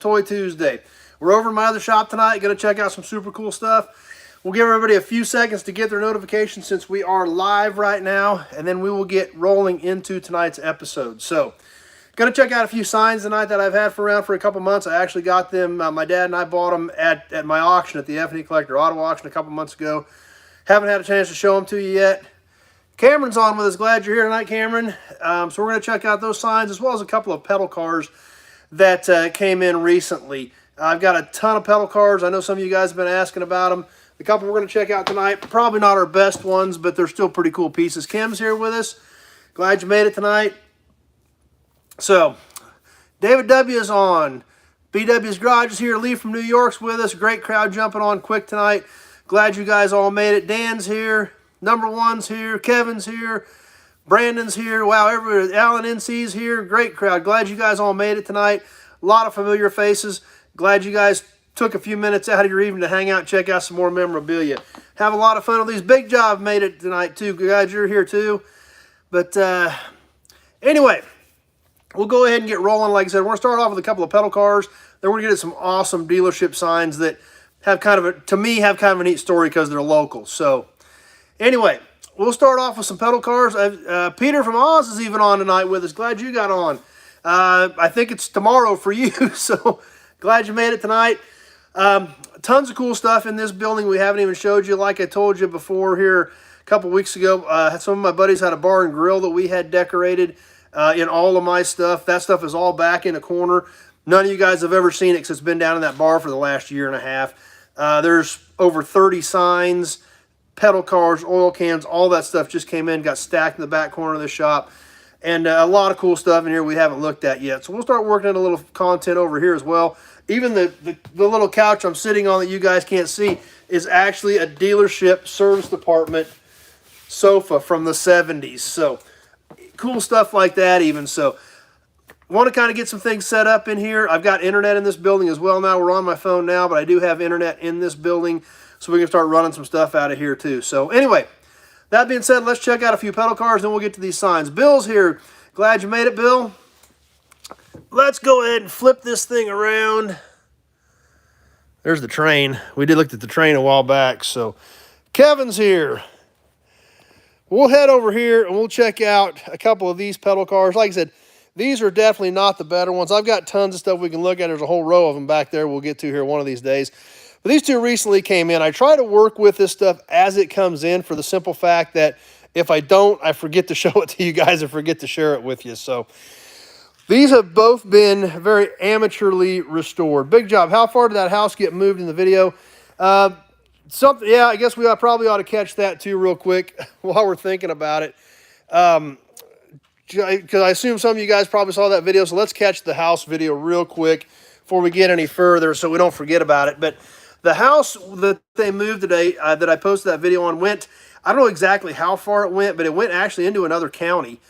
Toy Tuesday. We're over in my other shop tonight, going to check out some super cool stuff. We'll give everybody a few seconds to get their notifications since we are live right now, and then we will get rolling into tonight's episode. So, going to check out a few signs tonight that I've had around for a couple months. I actually got them, my dad and I bought them at my auction at the F&E Collector Auto Auction a couple months ago. Haven't had a chance to show them to you yet. Cameron's on with us. Glad you're here tonight, Cameron. So we're going to check out those signs as well as a couple of pedal cars that came in recently. I've got a ton of pedal cars. I know some of you guys have been asking about them. The couple we're going to check out tonight, probably not our best ones, but they're still pretty cool pieces. Kim's here with us. Glad you made it tonight. So, David W. is on. BW's Garage is here. Lee from New York's with us. Great crowd jumping on quick tonight. Glad you guys all made it. Dan's here. Number One's here. Kevin's here. Brandon's here. Wow, everybody. Alan NC's here. Great crowd. Glad you guys all made it tonight. A lot of familiar faces. Glad you guys took a few minutes out of your evening to hang out and check out some more memorabilia. Have a lot of fun with these. Big Job made it tonight too. Glad you're here too. But anyway, we'll go ahead and get rolling. Like I said, we're going to start off with a couple of pedal cars. Then we're going to get some awesome dealership signs that have kind of a, to me, have kind of a neat story because they're local. So anyway, we'll start off with some pedal cars. Peter from Oz is even on tonight with us. Glad you got on. I think it's tomorrow for you, so glad you made it tonight. Tons of cool stuff in this building we haven't even showed you. Like I told you before here a couple weeks ago, some of my buddies had a bar and grill that we had decorated in all of my stuff. That stuff is all back in a corner. None of you guys have ever seen it because it's been down in that bar for the last year and a half. There's over 30 signs, pedal cars, oil cans, all that stuff just came in, got stacked in the back corner of the shop. And a lot of cool stuff in here we haven't looked at yet. So we'll start working on a little content over here as well. Even the little couch I'm sitting on that you guys can't see is actually a dealership service department sofa from the 70s. So cool stuff like that even. So want to kind of get some things set up in here. I've got internet in this building as well now. We're on my phone now, but I do have internet in this building. So we can start running some stuff out of here too. So anyway, that being said, let's check out a few pedal cars, then we'll get to these signs. Bill's here. Glad you made it, Bill. Let's go ahead and flip this thing around. There's the train. We did look at the train a while back. So Kevin's here. We'll head over here and we'll check out a couple of these pedal cars. Like I said, these are definitely not the better ones. I've got tons of stuff we can look at. There's a whole row of them back there we'll get to here one of these days. But these two recently came in. I try to work with this stuff as it comes in for the simple fact that if I don't, I forget to show it to you guys and forget to share it with you. So these have both been very amateurly restored. Big Job. How far did that house get moved in the video? Yeah, I guess we probably ought to catch that too real quick while we're thinking about it. Because I assume some of you guys probably saw that video. So let's catch the house video real quick before we get any further so we don't forget about it. But the house that they moved today, that I posted that video on, went, I don't know exactly how far it went, but it went actually into another county.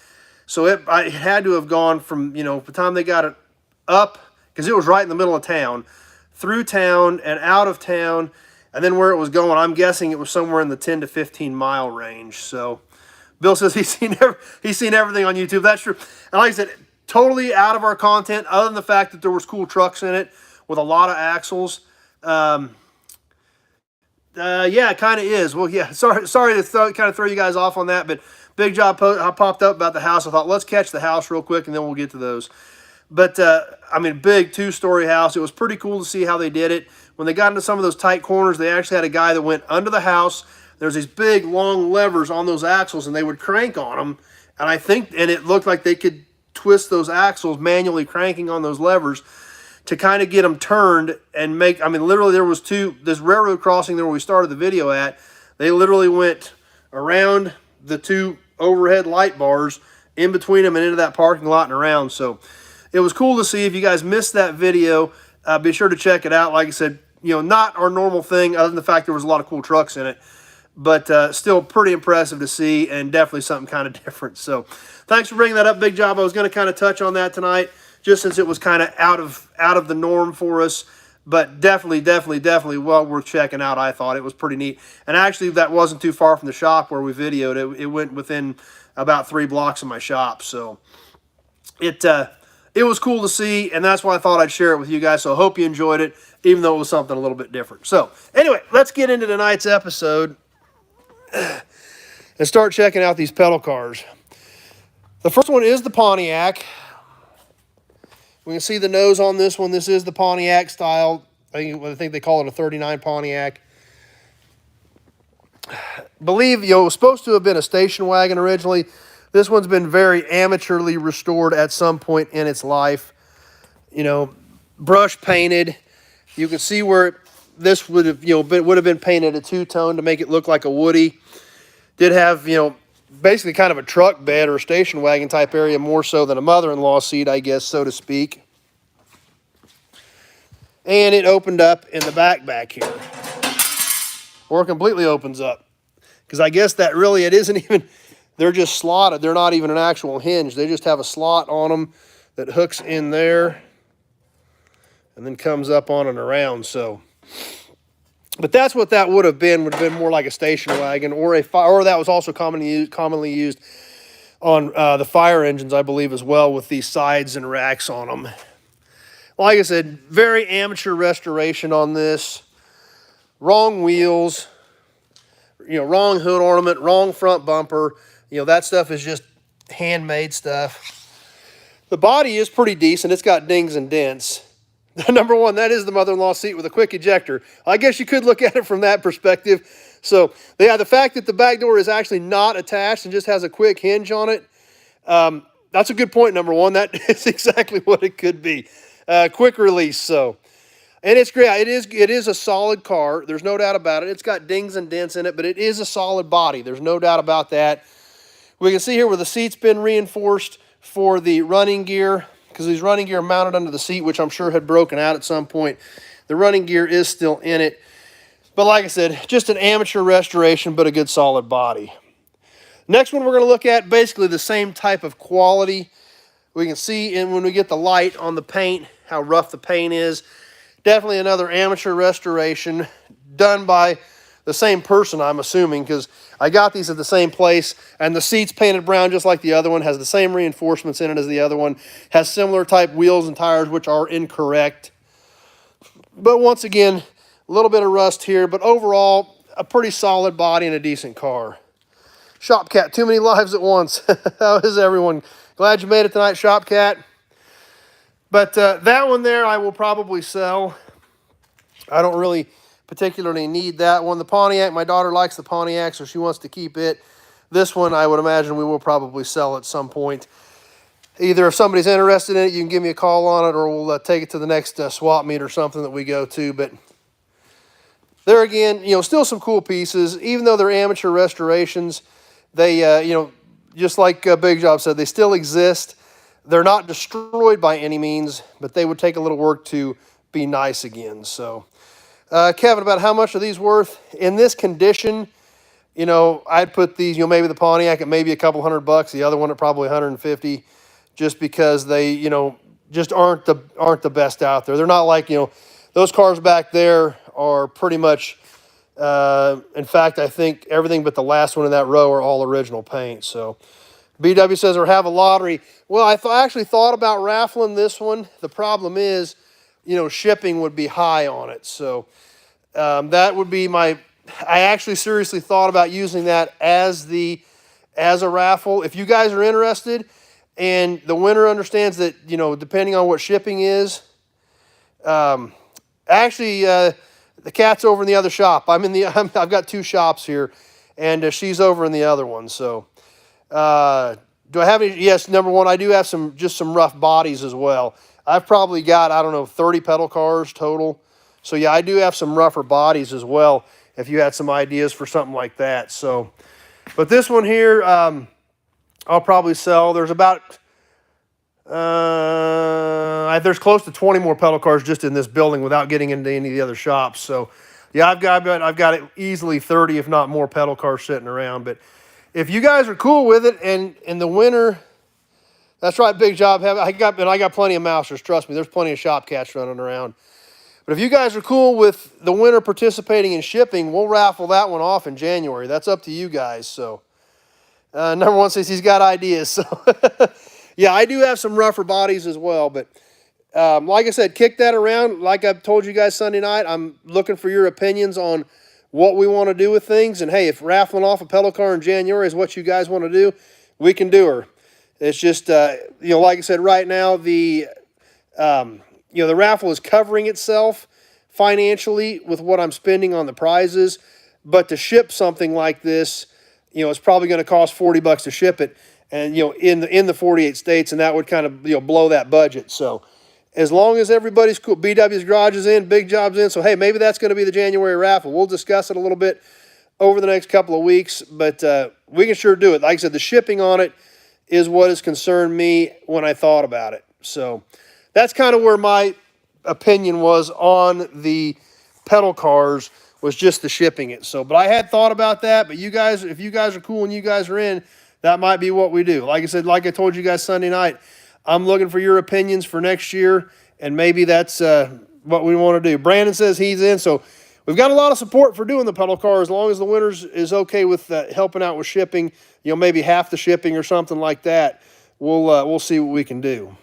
So it had to have gone from, you know, the time they got it up, because it was right in the middle of town, through town and out of town, and then where it was going, I'm guessing it was somewhere in the 10 to 15 mile range. So Bill says he's seen everything on YouTube. That's true. And like I said, totally out of our content, other than the fact that there was cool trucks in it with a lot of axles. Yeah, it kind of is. Well, yeah, sorry to kind of throw you guys off on that, but Big Job popped up about the house. I thought, let's catch the house real quick, and then we'll get to those. But, I mean, big two-story house. It was pretty cool to see how they did it. When they got into some of those tight corners, they actually had a guy that went under the house. There's these big, long levers on those axles, and they would crank on them. And it looked like they could twist those axles, manually cranking on those levers, to kind of get them turned and make, I mean, literally there was this railroad crossing there where we started the video at. They literally went around the two overhead light bars, in between them and into that parking lot and around. So it was cool to see. If you guys missed that video, be sure to check it out. Like I said, you know, not our normal thing other than the fact there was a lot of cool trucks in it, but still pretty impressive to see and definitely something kind of different. So thanks for bringing that up, Big Job. I was going to kind of touch on that tonight, just since it was kind of out of the norm for us, but definitely well worth checking out. I thought it was pretty neat. And actually, that wasn't too far from the shop where we videoed it. It went within about 3 blocks of my shop. So it it was cool to see, and that's why I thought I'd share it with you guys. So I hope you enjoyed it, even though it was something a little bit different. So anyway, let's get into tonight's episode and start checking out these pedal cars. The first one is the Pontiac. We can see the nose on this one. This is the Pontiac style. I think they call it a 39 Pontiac. Believe, it was supposed to have been a station wagon originally. This one's been very amateurly restored at some point in its life. Brush painted. You can see where this would have, would have been painted a two-tone to make it look like a Woody. Did have, basically kind of a truck bed or a station wagon type area, more so than a mother-in-law seat, I guess, so to speak. And it opened up in the back here. Or completely opens up. Because I guess that really, it isn't even, they're just slotted. They're not even an actual hinge. They just have a slot on them that hooks in there and then comes up on and around. So, but that's what that would have been more like a station wagon or that was also commonly used on the fire engines, I believe, as well, with these sides and racks on them. Like I said, very amateur restoration on this. Wrong wheels, wrong hood ornament, wrong front bumper. That stuff is just handmade stuff. The body is pretty decent. It's got dings and dents. Number one, that is the mother-in-law seat with a quick ejector. I guess you could look at it from that perspective. So, yeah, the fact that the back door is actually not attached and just has a quick hinge on it, that's a good point, number one. That is exactly what it could be. Quick release, so. And it's great. It is a solid car. There's no doubt about it. It's got dings and dents in it, but it is a solid body. There's no doubt about that. We can see here where the seat's been reinforced for the running gear, because these running gear are mounted under the seat, which I'm sure had broken out at some point. The running gear is still in it. But like I said, just an amateur restoration, but a good solid body. Next one we're going to look at, basically the same type of quality. We can see when we get the light on the paint, how rough the paint is. Definitely another amateur restoration done by the same person, I'm assuming, because I got these at the same place, and the seat's painted brown just like the other one, has the same reinforcements in it as the other one, has similar type wheels and tires, which are incorrect. But once again, a little bit of rust here, but overall, a pretty solid body and a decent car. Shop Cat, too many lives at once. How is everyone? Glad you made it tonight, Shop Cat. But that one there I will probably sell. I don't really particularly need that one. The Pontiac, my daughter likes the Pontiac, so she wants to keep it. This one, I would imagine we will probably sell at some point. Either if somebody's interested in it, you can give me a call on it, or we'll take it to the next swap meet or something that we go to. But there again, still some cool pieces. Even though they're amateur restorations, they, just like Big Job said, they still exist. They're not destroyed by any means, but they would take a little work to be nice again. So, Kevin, about how much are these worth? In this condition, I'd put these, maybe the Pontiac at maybe a couple $100. The other one at probably 150, just because they, just aren't the best out there. They're not like, those cars back there are pretty much, in fact, I think everything but the last one in that row are all original paint. So, BW says, or have a lottery. Well, I actually thought about raffling this one. The problem is, shipping would be high on it. So that would be I actually seriously thought about using that as a raffle. If you guys are interested and the winner understands that, depending on what shipping is, actually, the cat's over in the other shop. I've got two shops here, and she's over in the other one. So, do I have any? Yes, number one, I do have some rough bodies as well. I've probably got, 30 pedal cars total. So yeah, I do have some rougher bodies as well, if you had some ideas for something like that. So, but this one here, I'll probably sell. There's about, there's close to 20 more pedal cars just in this building without getting into any of the other shops. So yeah, I've got easily 30, if not more, pedal cars sitting around. But if you guys are cool with it, and in the winter, that's right, Big Job. I got plenty of mousers. Trust me, there's plenty of Shop Cats running around. But if you guys are cool with the winter participating in shipping, we'll raffle that one off in January. That's up to you guys. So, number one says he's got ideas. So, Yeah, I do have some rougher bodies as well, but like I said, kick that around. Like I told you guys Sunday night, I'm looking for your opinions on what we want to do with things. And hey, if raffling off a pedal car in January is what you guys want to do, we can do her. It's just, like I said, right now, the raffle is covering itself financially with what I'm spending on the prizes. But to ship something like this, it's probably going to cost $40 to ship it. And, in the 48 states, and that would kind of, blow that budget. So as long as everybody's cool, BW's Garage is in, Big Job's in. So, hey, maybe that's going to be the January raffle. We'll discuss it a little bit over the next couple of weeks, but we can sure do it. Like I said, the shipping on it is what has concerned me when I thought about it. So that's kind of where my opinion was on the pedal cars, was just the shipping it. So, but I had thought about that, but you guys, if you guys are cool and you guys are in, that might be what we do. Like I said, like I told you guys Sunday night, I'm looking for your opinions for next year, and maybe that's what we want to do. Brandon says he's in, so we've got a lot of support for doing the pedal car as long as the winners is okay with helping out with shipping, maybe half the shipping or something like that. We'll see what we can do.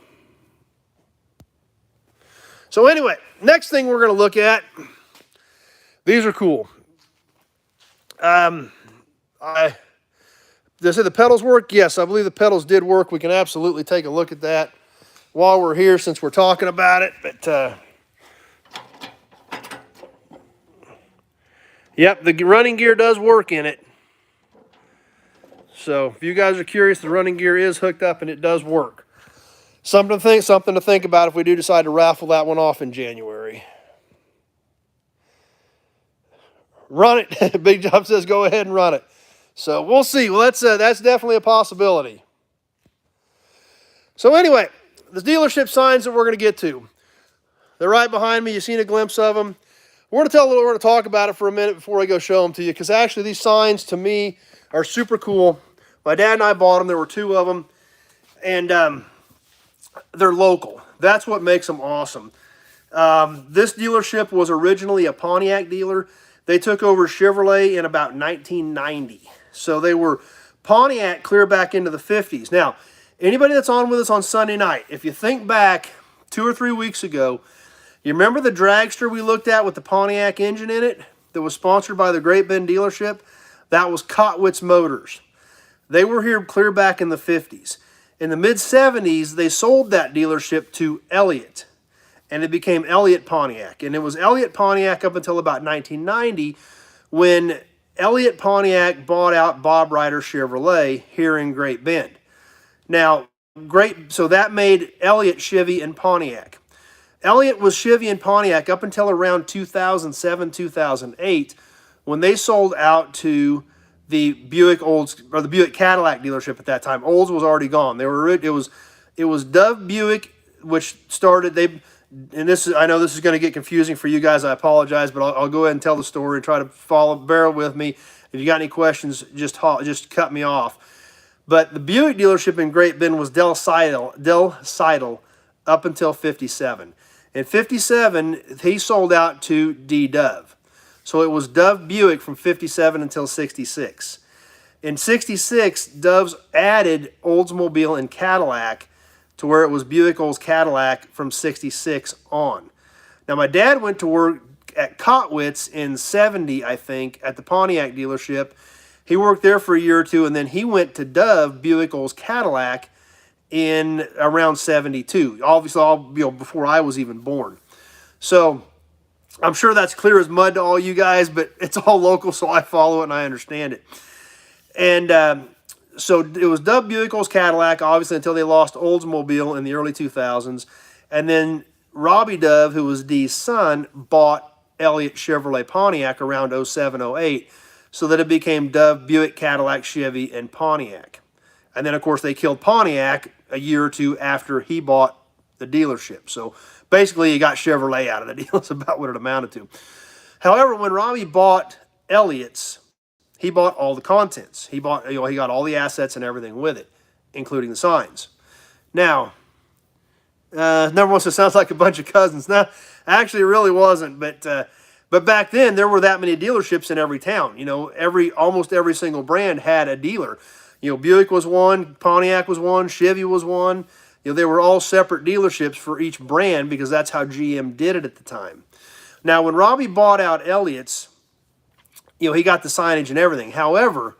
So anyway, next thing we're going to look at, these are cool. Did I say the pedals work? Yes, I believe the pedals did work. We can absolutely take a look at that while we're here since we're talking about it. But, yep, the running gear does work in it. So if you guys are curious, the running gear is hooked up and it does work. Something to think about if we do decide to raffle that one off in January. Run it. Big Job says go ahead and run it. So we'll see. Well, that's definitely a possibility. So anyway, the dealership signs that we're going to get to. They're right behind me. You've seen a glimpse of them. We're going to talk about it for a minute before I go show them to you, because actually these signs to me are super cool. My dad and I bought them. There were 2 of them, and they're local. That's what makes them awesome. This dealership was originally a Pontiac dealer. They took over Chevrolet in about 1990. So they were Pontiac clear back into the 50s. Now, anybody that's on with us on Sunday night, if you think back 2 or 3 weeks ago, you remember the dragster we looked at with the Pontiac engine in it that was sponsored by the Great Bend dealership? That was Kotwitz Motors. They were here clear back in the 50s. In the mid-70s, they sold that dealership to Elliott, and it became Elliott Pontiac. And it was Elliott Pontiac up until about 1990 when Elliott Pontiac bought out Bob Ryder Chevrolet here in Great Bend. Now, so that made Elliott Chevy and Pontiac. Elliott was Chevy and Pontiac up until around 2007, 2008, when they sold out to the Buick Cadillac dealership at that time. Olds was already gone. It was Dove Buick, which started. I know this is going to get confusing for you guys. I apologize, but I'll go ahead and tell the story and try to bear with me. If you got any questions, just cut me off. But the Buick dealership in Great Bend was Del Seidel up until 57. In 57, he sold out to D. Dove. So it was Dove Buick from 57 until 66. In 66, Dove's added Oldsmobile and Cadillac to where it was Buick Olds Cadillac from 66 on. Now, my dad went to work at Kotwitz in 70, I think, at the Pontiac dealership. He worked there for a year or 2, and then he went to Dove Buick Olds Cadillac in around 72. Obviously, all before I was even born. So I'm sure that's clear as mud to all you guys, but it's all local, so I follow it and I understand it. And so it was Dove Buick Olds Cadillac, obviously, until they lost Oldsmobile in the early 2000s. And then Robbie Dove, who was Dee's son, bought Elliott Chevrolet Pontiac around 07, 08, so that it became Dove Buick Cadillac Chevy and Pontiac. And then, of course, they killed Pontiac a year or 2 after he bought the dealership. So basically, he got Chevrolet out of the deal. That's about what it amounted to. However, when Robbie bought Elliott's, he bought all the contents. He got all the assets and everything with it, including the signs. Now, number one, so it sounds like a bunch of cousins. Now, actually, it really wasn't. But back then, there were that many dealerships in every town. Almost every single brand had a dealer. Buick was one, Pontiac was one, Chevy was one. They were all separate dealerships for each brand because that's how GM did it at the time. Now, when Robbie bought out Elliott's, he got the signage and everything. However,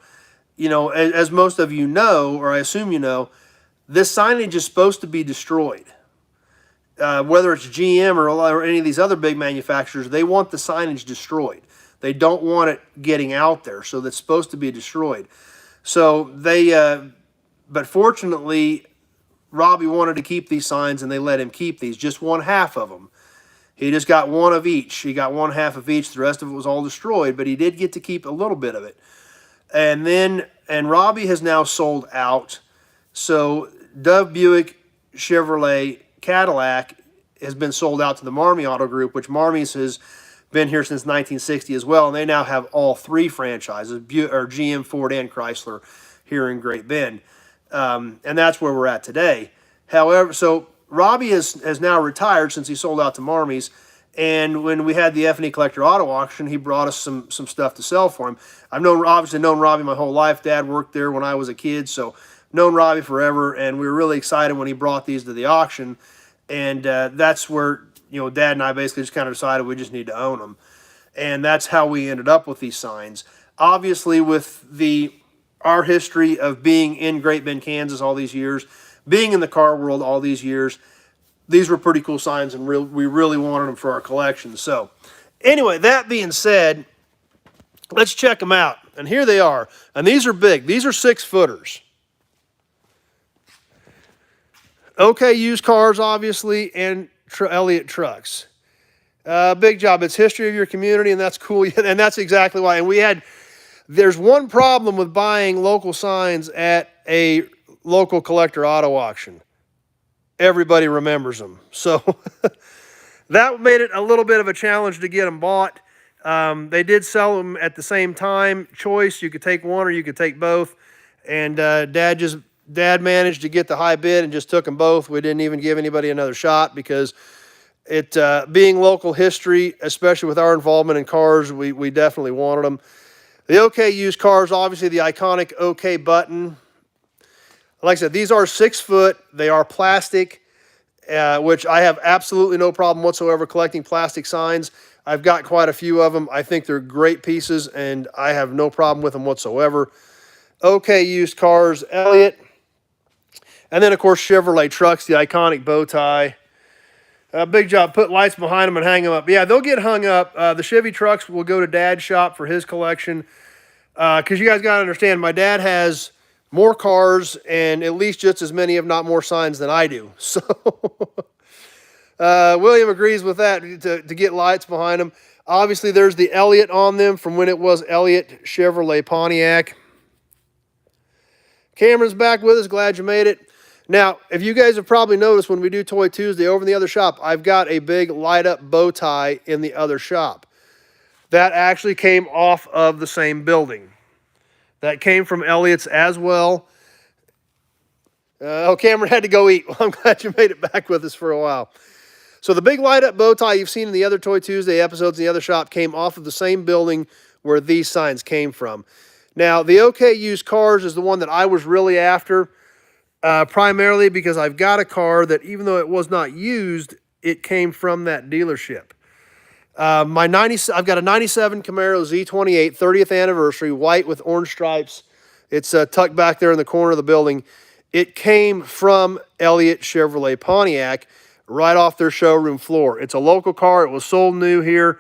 as most of you know, or I assume you know, this signage is supposed to be destroyed. Whether it's GM or any of these other big manufacturers, they want the signage destroyed. They don't want it getting out there, so that's supposed to be destroyed. So but fortunately, Robbie wanted to keep these signs, and they let him keep these, just one half of them. He just got one of each. He got one half of each. The rest of it was all destroyed, but he did get to keep a little bit of it. And Robbie has now sold out. So Dove Buick, Chevrolet, Cadillac has been sold out to the Marmy Auto Group, which Marmy's has been here since 1960 as well, and they now have all three franchises, GM, Ford, and Chrysler here in Great Bend. And that's where we're at today. However, so Robbie has now retired since he sold out to Marmy's, and when we had the F&E Collector Auto Auction, he brought us some stuff to sell for him. I've obviously known Robbie my whole life. Dad worked there when I was a kid, so known Robbie forever, and we were really excited when he brought these to the auction, and that's where Dad and I basically just kind of decided we just need to own them, and that's how we ended up with these signs. Obviously, with our history of being in Great Bend, Kansas all these years, being in the car world all these years, these were pretty cool signs, and we really wanted them for our collection. So anyway, that being said, let's check them out. And here they are. And these are big. These are 6-footers. Okay, used cars, obviously, and Elliott trucks. Big job. It's history of your community, and that's cool. And that's exactly why. And there's one problem with buying local signs at a local collector auto auction. Everybody remembers them. So that made it a little bit of a challenge to get them bought. They did sell them at the same time. Choice, you could take one or you could take both. And Dad managed to get the high bid and just took them both. We didn't even give anybody another shot because it being local history, especially with our involvement in cars, we definitely wanted them. The OK used cars, obviously the iconic OK button. Like I said, these are 6 foot. They are plastic, which I have absolutely no problem whatsoever collecting plastic signs. I've got quite a few of them. I think they're great pieces, and I have no problem with them whatsoever. OK used cars, Elliott. And then, of course, Chevrolet trucks, the iconic bow tie. Big job. Put lights behind them and hang them up. Yeah, they'll get hung up. The Chevy trucks will go to Dad's shop for his collection. Because you guys got to understand, my dad has more cars and at least just as many, if not more, signs than I do. So William agrees with that to get lights behind them. Obviously, there's the Elliott on them from when it was Elliott Chevrolet Pontiac. Cameron's back with us. Glad you made it. Now, if you guys have probably noticed when we do Toy Tuesday over in the other shop, I've got a big light-up bow tie in the other shop. That actually came off of the same building. That came from Elliott's as well. Cameron had to go eat. Well, I'm glad you made it back with us for a while. So the big light-up bow tie you've seen in the other Toy Tuesday episodes in the other shop came off of the same building where these signs came from. Now, the OK used cars is the one that I was really after, primarily because I've got a car that, even though it was not used, it came from that dealership. I've got a 97 Camaro Z28 30th anniversary, white with orange stripes. It's tucked back there in the corner of the building. It came from Elliott Chevrolet Pontiac right off their showroom floor. It's a local car. It was sold new here,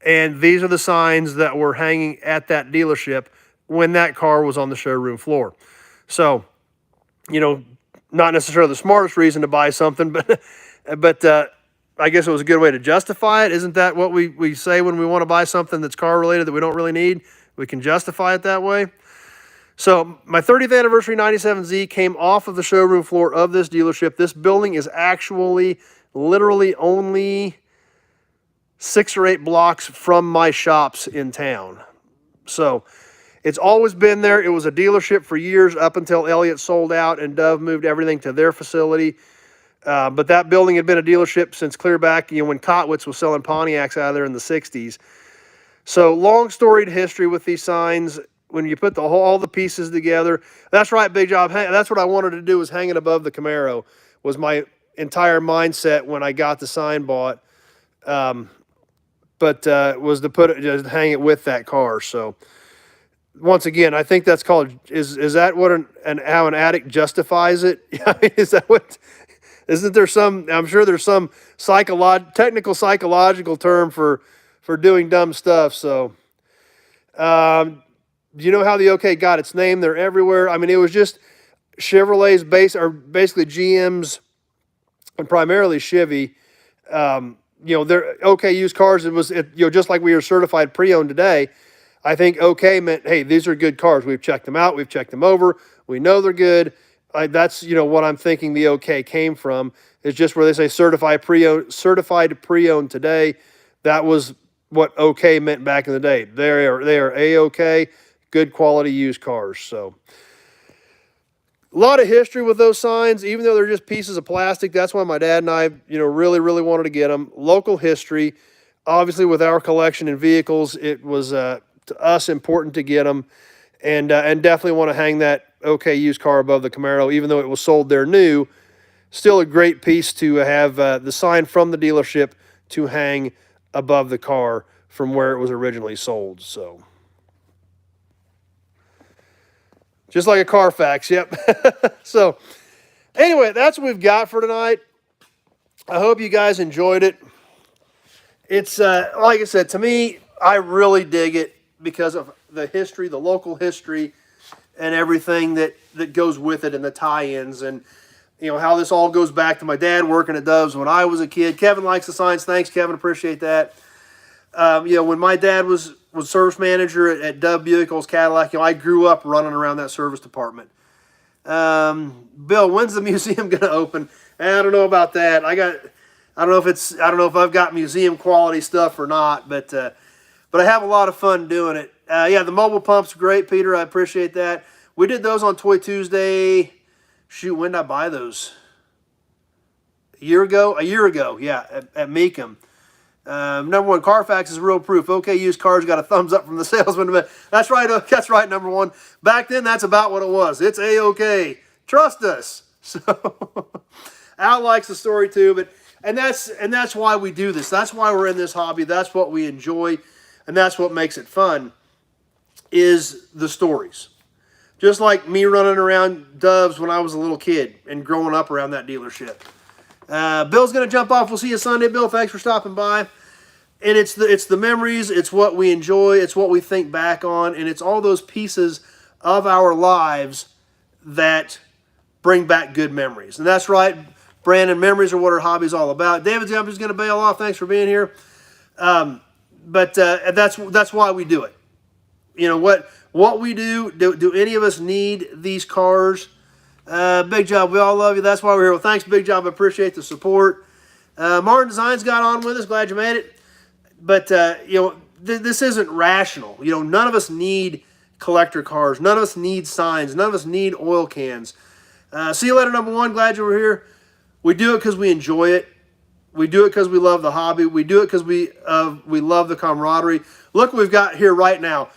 and these are the signs that were hanging at that dealership when that car was on the showroom floor. So, not necessarily the smartest reason to buy something, but I guess it was a good way to justify it. Isn't that what we say when we want to buy something that's car related that we don't really need? We can justify it that way. So my 30th anniversary 97Z came off of the showroom floor of this dealership. This building is actually literally only 6 or 8 blocks from my shops in town. So it's always been there. It was a dealership for years up until Elliott sold out and Dove moved everything to their facility. But that building had been a dealership since clear back, when Kotwitz was selling Pontiacs out of there in the 60s. So long storied history with these signs. when you put all the pieces together. That's right, Big Job. That's what I wanted to do, was hang it above the Camaro, was my entire mindset when I got the sign bought. But was to just hang it with that car. So once again, I think that's called, is that what how an addict justifies it? Is that what, isn't there some, I'm sure there's some technical psychological term for doing dumb stuff. So, do you know how the OK got its name? They're everywhere. I mean, it was just Chevrolet's basically GM's and primarily Chevy. They're OK used cars. Just like we are certified pre-owned today. I think OK meant, hey, these are good cars. We've checked them out. We've checked them over. We know they're good. That's, what I'm thinking the OK came from. Is just where they say certified pre-owned today. That was what OK meant back in the day. They are A-OK, good quality used cars. So a lot of history with those signs, even though they're just pieces of plastic. That's why my dad and I, really, really wanted to get them. Local history. Obviously, with our collection in vehicles, it was to us important to get them, and definitely want to hang that OK used car above the Camaro, even though it was sold there new. Still a great piece to have the sign from the dealership to hang above the car from where it was originally sold. So, just like a Carfax, yep. So, anyway, that's what we've got for tonight. I hope you guys enjoyed it. It's, like I said, to me, I really dig it because of the history, the local history, and everything that goes with it, and the tie-ins, and how this all goes back to my dad working at Dove's when I was a kid. Kevin likes the signs. Thanks, Kevin. Appreciate that. When my dad was service manager at Dove Vehicles Cadillac, I grew up running around that service department. Bill, when's the museum going to open? I don't know about that. I don't know if I've got museum quality stuff or not, but I have a lot of fun doing it. The mobile pump's great, Peter. I appreciate that. We did those on Toy Tuesday. Shoot, when did I buy those? A year ago, yeah, at Meekum. Number one, Carfax is real proof. OK used cars got a thumbs up from the salesman. That's right, number one. Back then, that's about what it was. It's A-OK. Trust us. So, Al likes the story too, and that's why we do this. That's why we're in this hobby. That's what we enjoy, and that's what makes it fun, is the stories. Just like me running around Dove's when I was a little kid and growing up around that dealership. Bill's going to jump off. We'll see you Sunday, Bill. Thanks for stopping by. And it's the memories. It's what we enjoy. It's what we think back on. And it's all those pieces of our lives that bring back good memories. And that's right, Brandon. Memories are what our hobby's all about. David's going to bail off. Thanks for being here. But that's why we do it. What we do any of us need these cars? Big Job, we all love you. That's why we're here. Well, thanks, Big Job. I appreciate the support. Martin Designs got on with us. Glad you made it. But, this isn't rational. None of us need collector cars. None of us need signs. None of us need oil cans. See you later, number one. Glad you were here. We do it because we enjoy it. We do it because we love the hobby. We do it because we love the camaraderie. Look what we've got here right now.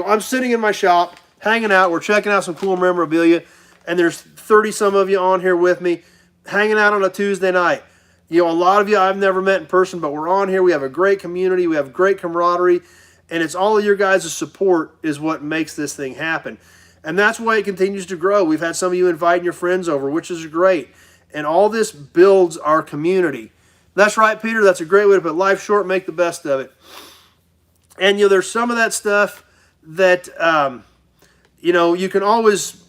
I'm sitting in my shop, hanging out. We're checking out some cool memorabilia, and there's 30-some of you on here with me, hanging out on a Tuesday night. A lot of you I've never met in person, but we're on here. We have a great community. We have great camaraderie, and it's all of your guys' support is what makes this thing happen. And that's why it continues to grow. We've had some of you inviting your friends over, which is great. And all this builds our community. That's right, Peter. That's a great way to put life short, make the best of it. And, there's some of that stuff that, you can always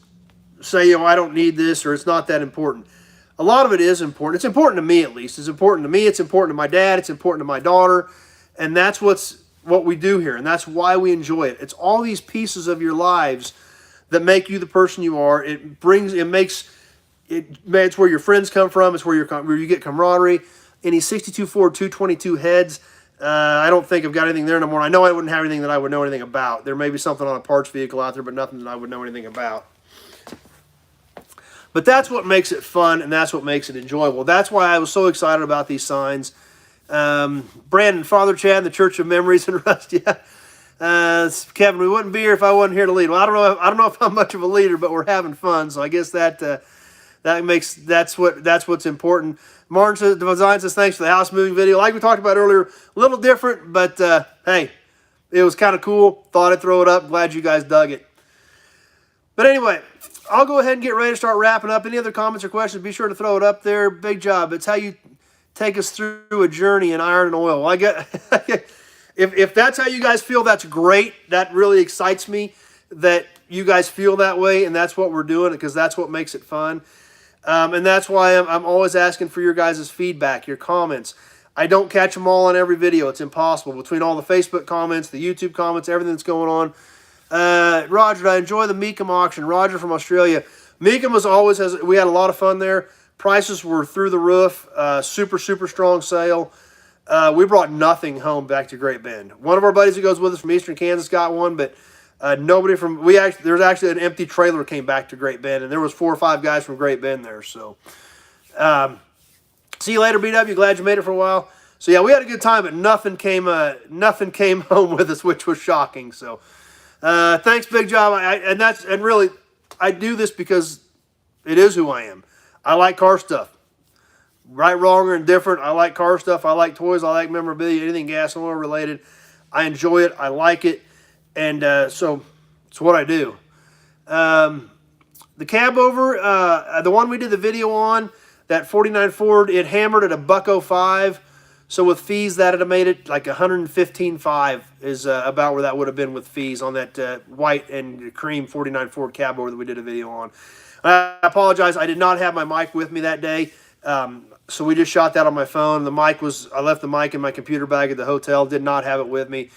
say, I don't need this, or it's not that important. A lot of it is important. It's important to me, at least. It's important to me. It's important to my dad. It's important to my daughter. And that's what we do here. And that's why we enjoy it. It's all these pieces of your lives that make you the person you are. It's where your friends come from. It's where you get camaraderie. Any 62 Ford 222 heads, I don't think I've got anything there no more. I know I wouldn't have anything that I would know anything about. There may be something on a parts vehicle out there, but nothing that I would know anything about. But that's what makes it fun, and that's what makes it enjoyable. That's why I was so excited about these signs. Brandon, Father Chad, the Church of Memories and Rust, yeah. Kevin, we wouldn't be here if I wasn't here to lead. Well, I don't know if I'm much of a leader, but we're having fun, so I guess that's what's important. Martin Design says thanks for the house moving video. Like we talked about earlier, a little different, but hey, it was kind of cool. Thought I'd throw it up. Glad you guys dug it. But anyway, I'll go ahead and get ready to start wrapping up. Any other comments or questions, be sure to throw it up there. Big job. It's how you take us through a journey in iron and oil. I get if that's how you guys feel, that's great. That really excites me that you guys feel that way, and that's what we're doing, because that's what makes it fun. And that's why I'm always asking for your guys' feedback, your comments. I don't catch them all on every video. It's impossible. Between all the Facebook comments, the YouTube comments, everything that's going on. Roger, I enjoy the Meekum auction. Roger from Australia. Meekum we had a lot of fun there. Prices were through the roof. Super, super strong sale. We brought nothing home back to Great Bend. One of our buddies who goes with us from Eastern Kansas got one, but nobody from, there's actually an empty trailer came back to Great Bend, and there was 4 or 5 guys from Great Bend there. So, see you later, BW. Glad you made it for a while. So yeah, we had a good time, but nothing came home with us, which was shocking. So, thanks, big job. And really, I do this because it is who I am. I like car stuff. Right, wrong, or indifferent. I like car stuff. I like toys. I like memorabilia. Anything gas and oil related. I enjoy it. I like it. And so it's what I do. The cab over, the one we did the video on, that 49 Ford, it hammered at $105. So with fees, that would have made it like $115.5 is about where that would have been with fees on that white and cream 49 Ford cab over that we did a video on. I apologize. I did not have my mic with me that day. So we just shot that on my phone. I left the mic in my computer bag at the hotel. Did not have it with me.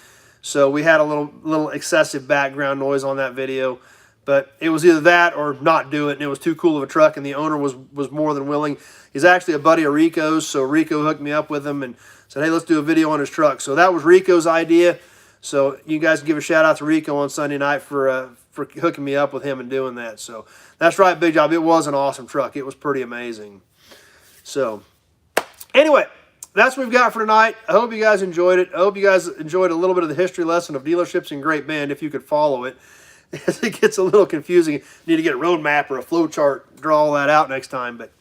So we had a little excessive background noise on that video. But it was either that or not do it. And it was too cool of a truck, and the owner was more than willing. He's actually a buddy of Rico's. So Rico hooked me up with him and said, hey, let's do a video on his truck. So that was Rico's idea. So you guys can give a shout out to Rico on Sunday night for hooking me up with him and doing that. So that's right, big job. It was an awesome truck. It was pretty amazing. So anyway, that's what we've got for tonight. I hope you guys enjoyed it. I hope you guys enjoyed a little bit of the history lesson of dealerships in Great Bend, if you could follow it. It gets a little confusing. You need to get a road map or a flow chart, draw all that out next time. But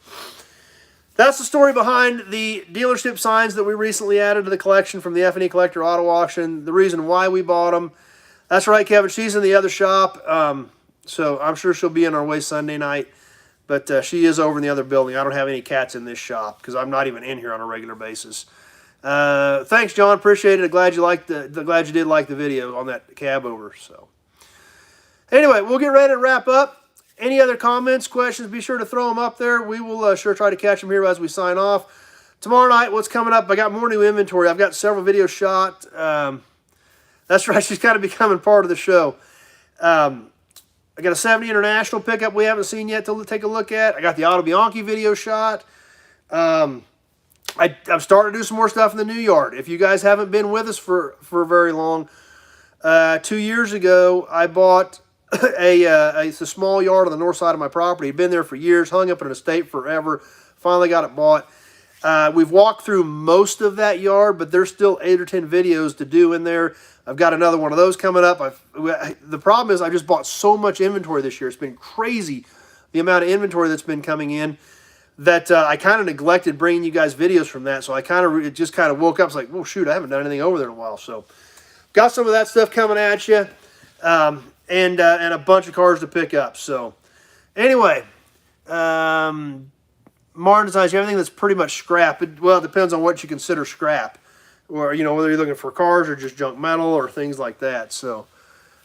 that's the story behind the dealership signs that we recently added to the collection from the F&E Collector Auto Auction. The reason why we bought them. That's right, Kevin. She's in the other shop. So I'm sure she'll be in our way Sunday night. But she is over in the other building. I don't have any cats in this shop because I'm not even in here on a regular basis. Thanks, John. Appreciate it. Glad you did like the video on that cab over. So anyway, we'll get ready to wrap up. Any other comments, questions, be sure to throw them up there. We will sure try to catch them here as we sign off. Tomorrow night, what's coming up? I got more new inventory. I've got several videos shot. That's right. She's kind of becoming part of the show. I got a 70 International pickup we haven't seen yet to take a look at. I got the Auto Bianchi video shot. I'm starting to do some more stuff in the new yard. If you guys haven't been with us for very long, 2 years ago, I bought a small yard on the north side of my property. It'd been there for years, hung up in an estate forever. Finally got it bought. We've walked through most of that yard, but there's still 8 or 10 videos to do in there. I've got another one of those coming up. The problem is I just bought so much inventory this year. It's been crazy, the amount of inventory that's been coming in, that I kind of neglected bringing you guys videos from that. So I just kind of woke up. It's like, oh, shoot, I haven't done anything over there in a while. So got some of that stuff coming at you, and a bunch of cars to pick up. So anyway, Martin Designs, everything that's pretty much scrap. It depends on what you consider scrap. Or, whether you're looking for cars or just junk metal or things like that. So,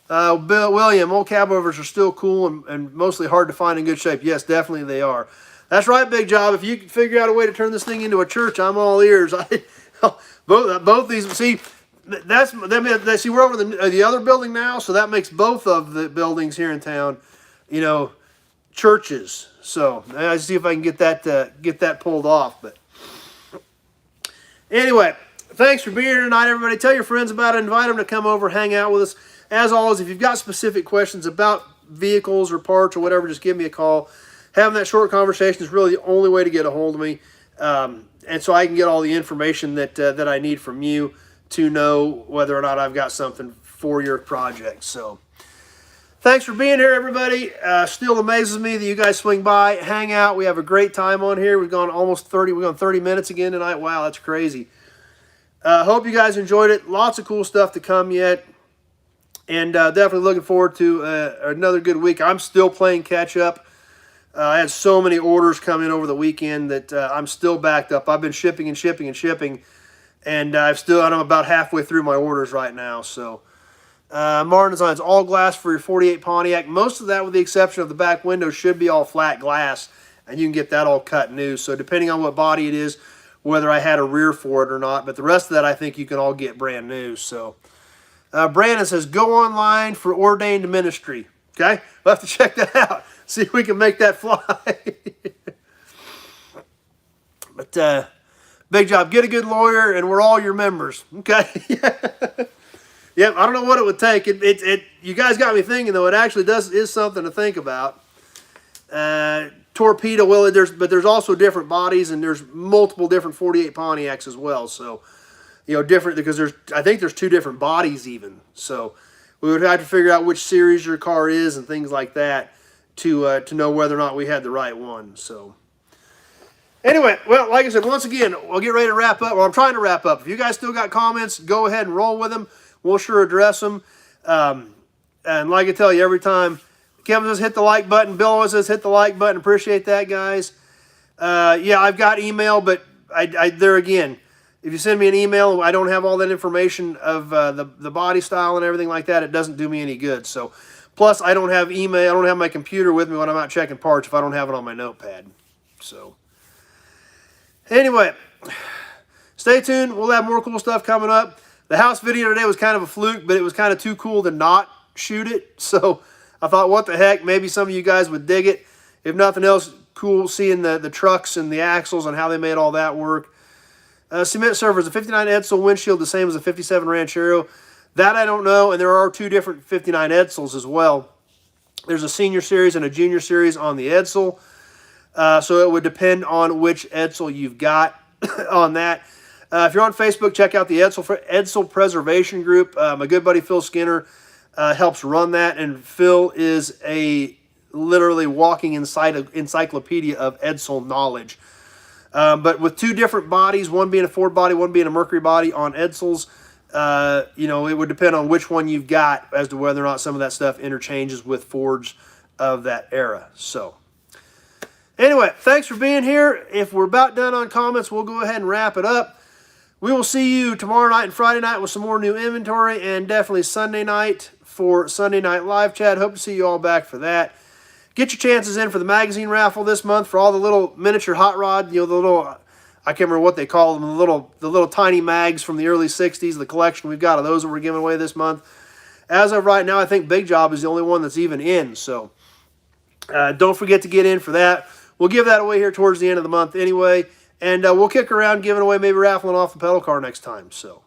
William, old cab overs are still cool and mostly hard to find in good shape. Yes, definitely they are. That's right, Big Job. If you can figure out a way to turn this thing into a church, I'm all ears. Both these, see, we're over the other building now, so that makes both of the buildings here in town, churches. So, I see if I can get that pulled off. But anyway, thanks for being here tonight, everybody. Tell your friends about it. Invite them to come over, hang out with us. As always, if you've got specific questions about vehicles or parts or whatever, just give me a call. Having that short conversation is really the only way to get a hold of me. And so I can get all the information that I need from you to know whether or not I've got something for your project. So thanks for being here, everybody. Still amazes me that you guys swing by, hang out. We have a great time on here. We've gone almost 30. We've gone 30 minutes again tonight. Wow, that's crazy. Hope you guys enjoyed it. Lots of cool stuff to come yet. And definitely looking forward to another good week. I'm still playing catch up. I had so many orders come in over the weekend that I'm still backed up. I've been shipping and shipping and shipping. And I'm about halfway through my orders right now. So Martin Designs, all glass for your 48 Pontiac. Most of that, with the exception of the back window, should be all flat glass. And you can get that all cut new. So depending on what body it is, whether I had a rear for it or not. But the rest of that, I think you can all get brand new. So Brandon says, go online for ordained ministry. Okay? We'll have to check that out. See if we can make that fly. But big job. Get a good lawyer, and we're all your members. Okay? Yep, I don't know what it would take. You guys got me thinking, though. It actually is something to think about. Torpedo, well, there's also different bodies, and there's multiple different 48 Pontiacs as well. So, different, because I think there's 2 different bodies even. So we would have to figure out which series your car is and things like that to know whether or not we had the right one. So anyway, well, like I said, once again, we'll get ready to wrap up. Well, I'm trying to wrap up. If you guys still got comments, go ahead and roll with them. We'll sure address them. And like I tell you every time, Kevin says hit the like button. Bill always says hit the like button. Appreciate that, guys. Yeah, I've got email, but there again, if you send me an email, I don't have all that information of the body style and everything like that. It doesn't do me any good. So, plus I don't have email. I don't have my computer with me when I'm out checking parts if I don't have it on my notepad. So anyway, stay tuned. We'll have more cool stuff coming up. The house video today was kind of a fluke, but it was kind of too cool to not shoot it. So I thought, what the heck? Maybe some of you guys would dig it. If nothing else, cool seeing the trucks and the axles and how they made all that work. Cement Surfer, is a 59 Edsel windshield the same as a 57 Ranchero? That I don't know, and there are 2 different 59 Edsels as well. There's a senior series and a junior series on the Edsel. So it would depend on which Edsel you've got on that. If you're on Facebook, check out the Edsel Preservation Group. My good buddy Phil Skinner helps run that, and Phil is a literally walking encyclopedia of Edsel knowledge. But with 2 different bodies, one being a Ford body, one being a Mercury body on Edsels, it would depend on which one you've got as to whether or not some of that stuff interchanges with Fords of that era. So anyway, thanks for being here. If we're about done on comments, we'll go ahead and wrap it up. We will see you tomorrow night and Friday night with some more new inventory, and definitely Sunday night for Sunday Night Live Chat. Hope to see you all back for that. Get your chances in for the magazine raffle this month for all the little miniature hot rod, the little, I can't remember what they call them, the little tiny mags from the early 60s, the collection we've got of those that we're giving away this month. As of right now, I think Big Job is the only one that's even in, so don't forget to get in for that. We'll give that away here towards the end of the month anyway, and we'll kick around giving away, maybe raffling off the pedal car next time, so.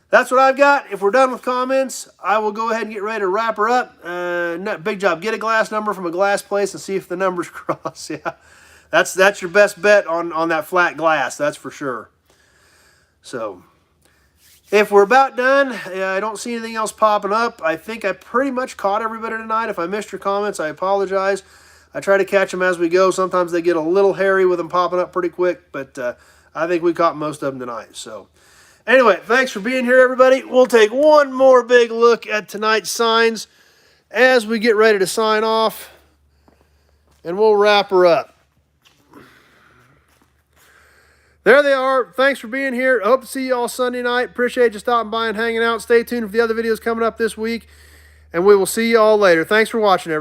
That's what I've got. If we're done with comments, I will go ahead and get ready to wrap her up. Big Job. Get a glass number from a glass place and see if the numbers cross. Yeah, that's your best bet on that flat glass. That's for sure. So, if we're about done, I don't see anything else popping up. I think I pretty much caught everybody tonight. If I missed your comments, I apologize. I try to catch them as we go. Sometimes they get a little hairy with them popping up pretty quick, but I think we caught most of them tonight. So. Anyway, thanks for being here, everybody. We'll take one more big look at tonight's signs as we get ready to sign off, and we'll wrap her up. There they are. Thanks for being here. I hope to see you all Sunday night. Appreciate you stopping by and hanging out. Stay tuned for the other videos coming up this week, and we will see you all later. Thanks for watching, everybody.